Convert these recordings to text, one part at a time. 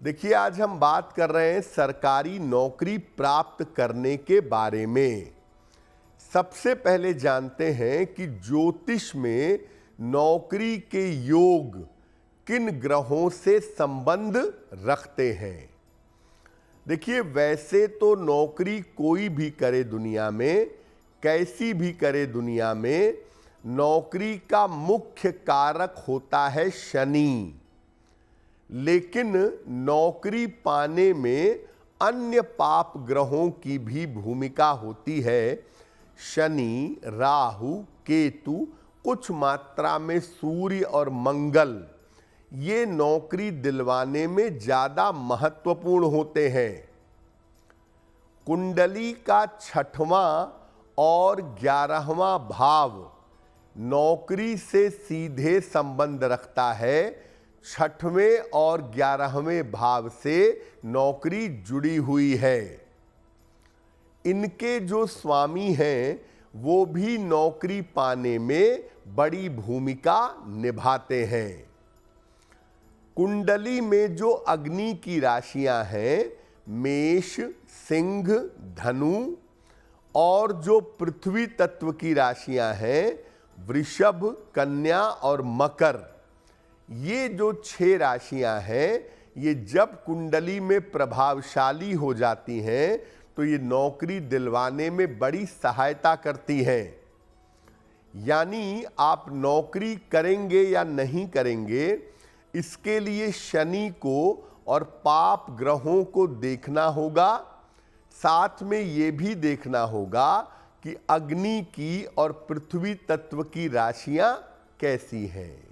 देखिए, आज हम बात कर रहे हैं सरकारी नौकरी प्राप्त करने के बारे में। सबसे पहले जानते हैं कि ज्योतिष में नौकरी के योग किन ग्रहों से संबंध रखते हैं। देखिए, वैसे तो नौकरी कोई भी करे दुनिया में, कैसी भी करे दुनिया में, नौकरी का मुख्य कारक होता है शनि। लेकिन नौकरी पाने में अन्य पाप ग्रहों की भी भूमिका होती है। शनि, राहु, केतु, कुछ मात्रा में सूर्य और मंगल, ये नौकरी दिलवाने में ज्यादा महत्वपूर्ण होते हैं। कुंडली का 6वां और 11वां भाव नौकरी से सीधे संबंध रखता है। 6वें और 11वें भाव से नौकरी जुड़ी हुई है। इनके जो स्वामी हैं वो भी नौकरी पाने में बड़ी भूमिका निभाते हैं। कुंडली में जो अग्नि की राशियां हैं, मेष, सिंह, धनु, और जो पृथ्वी तत्व की राशियां हैं, वृषभ, कन्या और मकर, ये जो 6 राशियां हैं, ये जब कुंडली में प्रभावशाली हो जाती हैं तो ये नौकरी दिलवाने में बड़ी सहायता करती हैं। यानी आप नौकरी करेंगे या नहीं करेंगे, इसके लिए शनि को और पाप ग्रहों को देखना होगा। साथ में ये भी देखना होगा कि अग्नि की और पृथ्वी तत्व की राशियां कैसी हैं।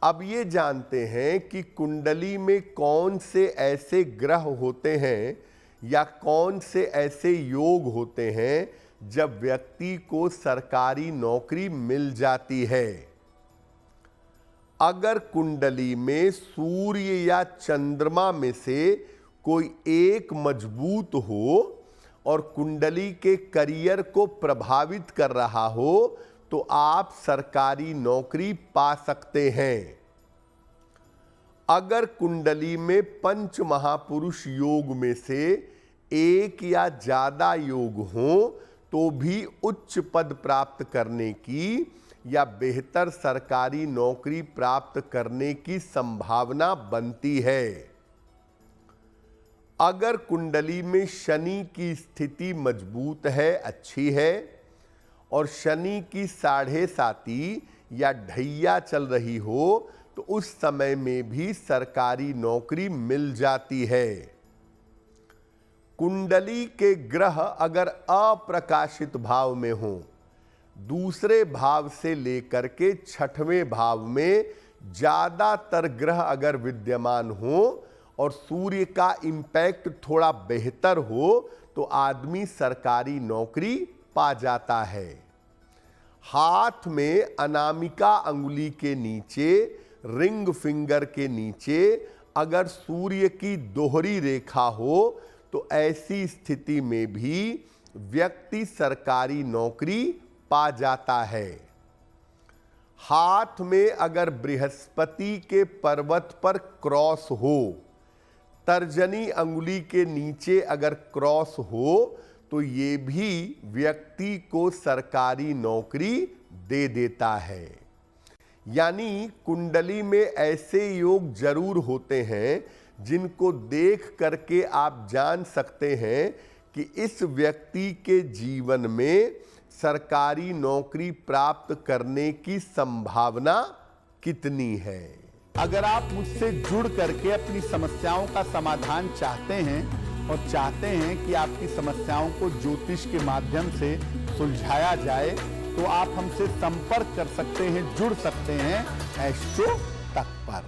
अब ये जानते हैं कि कुंडली में कौन से ऐसे ग्रह होते हैं या कौन से ऐसे योग होते हैं जब व्यक्ति को सरकारी नौकरी मिल जाती है। अगर कुंडली में सूर्य या चंद्रमा में से कोई एक मजबूत हो और कुंडली के करियर को प्रभावित कर रहा हो तो आप सरकारी नौकरी पा सकते हैं। अगर कुंडली में पंच महापुरुष योग में से एक या ज्यादा योग हो तो भी उच्च पद प्राप्त करने की या बेहतर सरकारी नौकरी प्राप्त करने की संभावना बनती है। अगर कुंडली में शनि की स्थिति मजबूत है, अच्छी है, और शनि की 7.5 या ढैया चल रही हो तो उस समय में भी सरकारी नौकरी मिल जाती है। कुंडली के ग्रह अगर अप्रकाशित भाव में हो, दूसरे भाव से लेकर के 6वें भाव में ज्यादातर ग्रह अगर विद्यमान हो और सूर्य का इंपैक्ट थोड़ा बेहतर हो तो आदमी सरकारी नौकरी पा जाता है। हाथ में अनामिका अंगुली के नीचे, रिंग फिंगर के नीचे अगर सूर्य की दोहरी रेखा हो तो ऐसी स्थिति में भी व्यक्ति सरकारी नौकरी पा जाता है। हाथ में अगर बृहस्पति के पर्वत पर क्रॉस हो, तर्जनी अंगुली के नीचे अगर क्रॉस हो तो ये भी व्यक्ति को सरकारी नौकरी दे देता है। यानी कुंडली में ऐसे योग जरूर होते हैं जिनको देख करके आप जान सकते हैं कि इस व्यक्ति के जीवन में सरकारी नौकरी प्राप्त करने की संभावना कितनी है। अगर आप मुझसे जुड़ करके अपनी समस्याओं का समाधान चाहते हैं और चाहते हैं कि आपकी समस्याओं को ज्योतिष के माध्यम से सुलझाया जाए तो आप हमसे संपर्क कर सकते हैं, जुड़ सकते हैं एस्ट्रो तक पर।